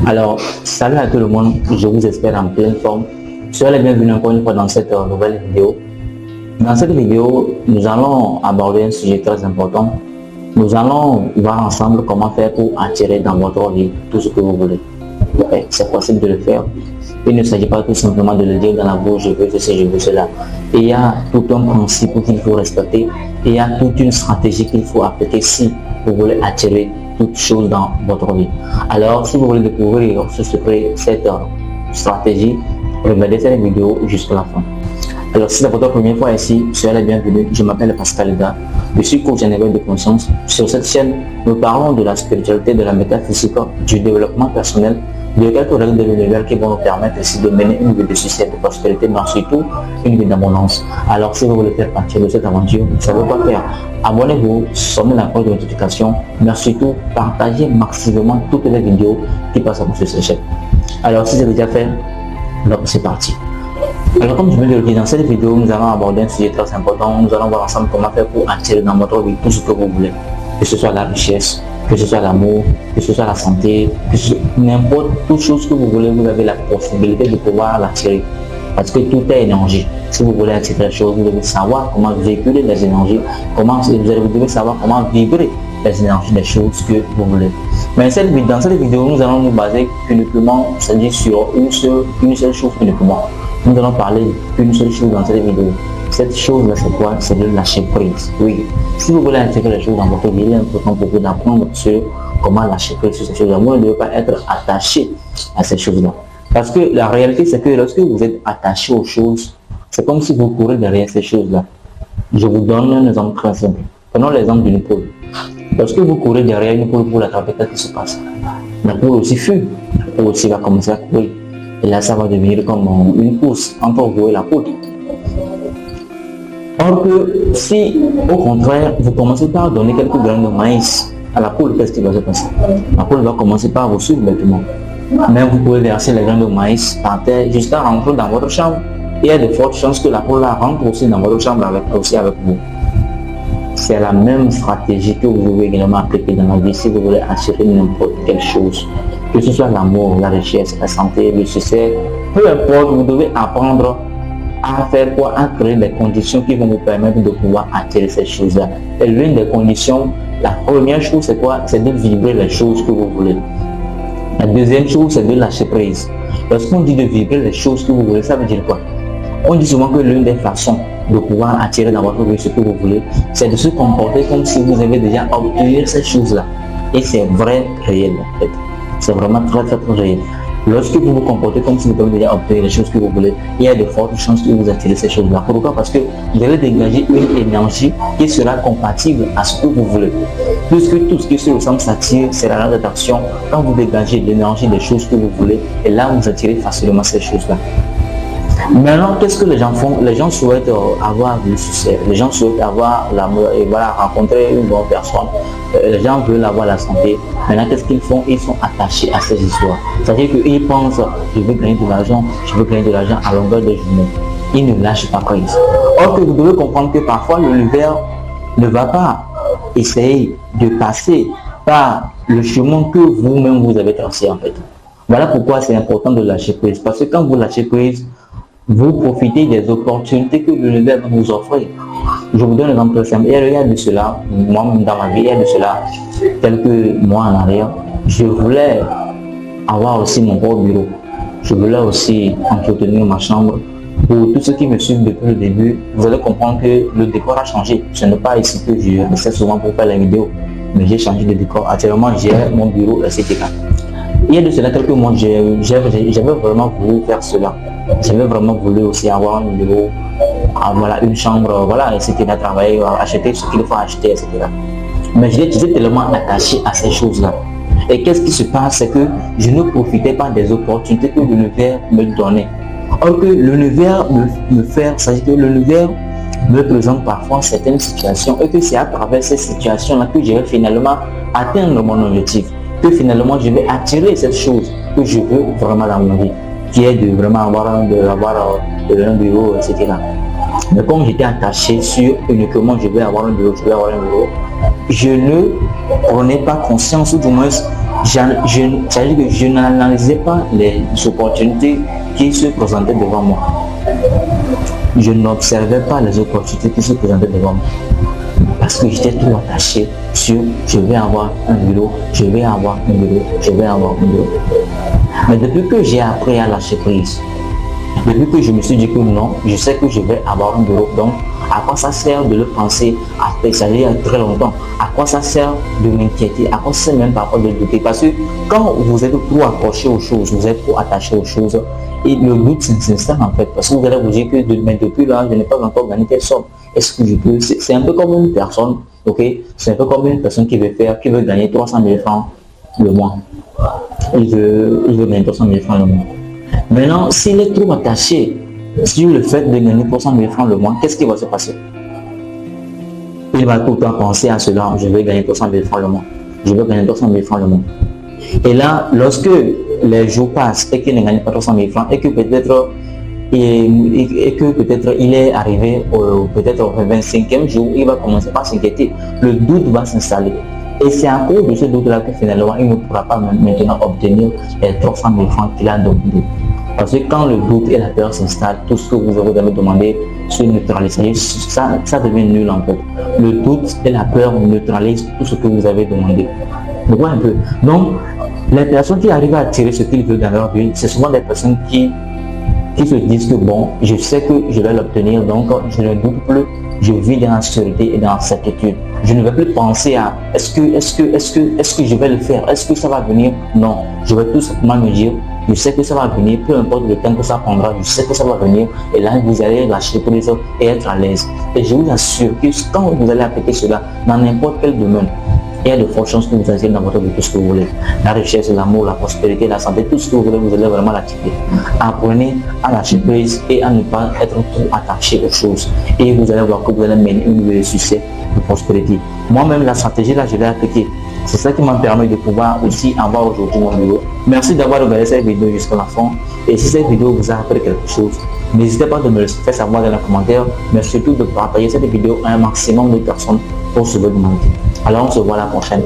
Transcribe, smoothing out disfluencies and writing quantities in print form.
Alors, salut à tout le monde, je vous espère en pleine forme. Soyez les bienvenus encore une fois dans cette nouvelle vidéo. Dans cette vidéo, nous allons aborder un sujet très important. Nous allons voir ensemble comment faire pour attirer dans votre vie tout ce que vous voulez. Ouais, c'est possible de le faire. Il ne s'agit pas tout simplement de le dire dans la bouche, je veux ceci, je veux cela. Il y a tout un principe qu'il faut respecter. Il y a toute une stratégie qu'il faut appliquer si vous voulez attirer toutes choses dans votre vie. Alors, si vous voulez découvrir ce secret, cette stratégie, regardez cette vidéo jusqu'à la fin. Alors, si c'est votre première fois ici, soyez les bienvenus. Je m'appelle Pascal Eda. Je suis coach en éveil de conscience. Sur cette chaîne, nous parlons de la spiritualité, de la métaphysique, du développement personnel, de quelques règles de l'univers qui vont nous permettre aussi de mener une vie de succès, de prospérité, mais surtout une vie d'abondance. Alors, si vous voulez faire partie de cette aventure, vous savez quoi faire. Abonnez-vous, sommez la cloche de notification, mais surtout, partagez massivement toutes les vidéos qui passent à sur cette chaîne. Alors, si c'est déjà fait, donc c'est parti. Alors, comme je viens de le dire, dans cette vidéo, nous allons aborder un sujet très important. Nous allons voir ensemble comment faire pour attirer dans votre vie tout ce que vous voulez. Que ce soit la richesse, que ce soit l'amour, que ce soit la santé, que ce soit n'importe toute chose que vous voulez, vous avez la possibilité de pouvoir l'attirer. Parce que tout est énergie. Si vous voulez attirer les choses, vous devez savoir comment véhiculer les énergies, vous devez savoir comment vibrer les énergies des choses que vous voulez. Mais dans cette vidéo, nous allons nous baser uniquement, c'est-à-dire sur une seule chose uniquement. Nous allons parler d'une seule chose dans cette vidéo. Cette chose-là, c'est quoi? C'est de lâcher prise. Oui. Si vous voulez attirer les choses dans votre vie, il est important pour vous d'apprendre sur comment lâcher prise sur ces choses-là. Vous ne devez pas être attaché à ces choses-là. Parce que la réalité, c'est que lorsque vous êtes attaché aux choses, c'est comme si vous courez derrière ces choses-là. Je vous donne un exemple très simple. Prenons l'exemple d'une poule. Lorsque vous courez derrière une poule pour l'attraper, qu'est-ce qui se passe? La poule aussi fuit. La poule aussi va commencer à courir. Et là, ça va devenir comme une course entre vous et la poule. Or que si, au contraire, vous commencez par donner quelques grains de maïs à la poule, qu'est-ce qui va se passer? La poule va commencer par vous suivre bêtement. Mais vous pouvez verser les grains de maïs par terre jusqu'à rentrer dans votre chambre. Il y a de fortes chances que la poule rentre aussi dans votre chambre avec vous. C'est la même stratégie que vous pouvez également appliquer dans la vie si vous voulez attirer n'importe quelle chose. Que ce soit l'amour, la richesse, la santé, le succès, peu importe, vous devez apprendre à faire quoi? À créer des conditions qui vont vous permettre de pouvoir attirer ces choses-là. Et l'une des conditions, la première chose c'est quoi? C'est de vibrer les choses que vous voulez. La deuxième chose, c'est de lâcher prise. Lorsqu'on dit de vibrer les choses que vous voulez, ça veut dire quoi? On dit souvent que l'une des façons de pouvoir attirer dans votre vie ce que vous voulez, c'est de se comporter comme si vous avez déjà obtenu ces choses-là. Et c'est vrai, réel en fait. C'est vraiment très réel. Lorsque vous vous comportez comme si vous avez déjà obtenu les choses que vous voulez, il y a de fortes chances que vous attirez ces choses-là. Pourquoi? Parce que vous allez dégager une énergie qui sera compatible à ce que vous voulez. Puisque tout ce qui se ressemble s'attire, c'est la loi d'attraction. Quand vous dégagez l'énergie des choses que vous voulez, et là vous attirez facilement ces choses-là. Maintenant, qu'est-ce que les gens font? Les gens souhaitent avoir du succès, les gens souhaitent avoir l'amour et voilà, rencontrer une bonne personne, les gens veulent avoir la santé. Maintenant, qu'est-ce qu'ils font? Ils sont attachés à ces histoires. C'est-à-dire qu'ils pensent, je veux gagner de l'argent, je veux gagner de l'argent à longueur de journée. Ils ne lâchent pas prise. Or que vous devez comprendre que parfois l'univers ne va pas essayer de passer par le chemin que vous-même vous avez tracé en fait. Voilà pourquoi c'est important de lâcher prise. Parce que quand vous lâchez prise, vous profitez des opportunités que l'univers va vous offrir. Je vous donne un exemple simple. Il y a de cela, moi-même dans ma vie, il y a de cela quelques mois en arrière, je voulais avoir aussi mon propre bureau. Je voulais aussi entretenir ma chambre. Pour tous ceux qui me suivent depuis le début, vous allez comprendre que le décor a changé. Ce n'est pas ici que je reste souvent pour faire la vidéo, mais j'ai changé de décor. Actuellement, j'ai mon bureau, etc. Il y a de cela quelques mois, j'avais vraiment voulu faire cela. J'avais vraiment voulu aussi avoir un bureau, voilà, une chambre, voilà, etc. Travailler, acheter ce qu'il faut acheter, etc. Mais j'étais tellement attaché à ces choses-là. Et qu'est-ce qui se passe? C'est que je ne profitais pas des opportunités que l'univers me donnait. Or que l'univers me fait, c'est-à-dire que l'univers me présente parfois certaines situations et que c'est à travers ces situations-là que je vais finalement atteindre mon objectif. Que finalement je vais attirer cette chose que je veux vraiment dans ma vie, qui est de vraiment avoir un bureau, etc. Mais comme j'étais attaché sur uniquement je vais avoir un bureau, je ne prenais pas conscience, ou du moins c'est-à-dire que je n'analysais pas les opportunités qui se présentaient devant moi. Je n'observais pas les opportunités qui se présentaient devant moi. Parce que j'étais trop attaché sur je vais avoir un bureau, je vais avoir un bureau, je vais avoir un bureau. Mais depuis que j'ai appris à lâcher prise, depuis que je me suis dit que non, je sais que je vais avoir un bureau, donc à quoi ça sert de le penser après, ça veut dire très longtemps, à quoi ça sert de m'inquiéter, à quoi ça sert même parfois de douter, parce que quand vous êtes trop accroché aux choses, vous êtes trop attaché aux choses, et le doute s'installe en fait, parce que vous allez vous dire que depuis là, je n'ai pas encore gagné telle somme, est-ce que je peux, c'est un peu comme une personne, ok, c'est un peu comme une personne qui veut gagner 300 000 francs le mois, il veut gagner 300 000 francs le mois. Maintenant, s'il est trop attaché sur le fait de gagner 300 000 francs le mois, qu'est-ce qui va se passer? Il va tout le temps penser à cela, je vais gagner 300 000 francs le mois, je vais gagner 300 000 francs le mois. Et là, lorsque les jours passent et qu'il ne gagne pas 300 000 francs et que peut-être il est arrivé peut-être au 25e jour, il va commencer par s'inquiéter, le doute va s'installer. Et c'est à cause de ce doute-là que finalement, il ne pourra pas maintenant obtenir les 300 000 francs qu'il a demandé. Parce que quand le doute et la peur s'installent, tout ce que vous avez demandé se neutralise. Ça devient nul en fait. Le doute et la peur neutralisent tout ce que vous avez demandé. Vous voyez un peu. Donc, les personnes qui arrivent à attirer ce qu'ils veulent dans leur vie, c'est souvent des personnes qui se disent que bon, je sais que je vais l'obtenir, donc je ne doute plus, je vis dans la sécurité et dans la certitude. Je ne vais plus penser à est-ce que je vais le faire, est-ce que ça va venir? Non, je vais tout simplement me dire, je sais que ça va venir, peu importe le temps que ça prendra, je sais que ça va venir, et là vous allez lâcher prise et être à l'aise. Et je vous assure que quand vous allez appliquer cela dans n'importe quel domaine, il y a de fortes chances que vous ayez dans votre vie tout ce que vous voulez. La richesse, l'amour, la prospérité, la santé, tout ce que vous voulez, vous allez vraiment l'activer. Apprenez à lâcher prise et à ne pas être trop attaché aux choses. Et vous allez voir que vous allez mener une vie de succès, de prospérité. Moi-même, la stratégie là, je l'ai appliquée. C'est ça qui m'a permis de pouvoir aussi avoir aujourd'hui mon bureau. Merci d'avoir regardé cette vidéo jusqu'à la fin. Et si cette vidéo vous a appris quelque chose, n'hésitez pas de me le faire savoir dans les commentaires, mais surtout de partager cette vidéo à un maximum de personnes pour se demander. Alors on se voit la prochaine.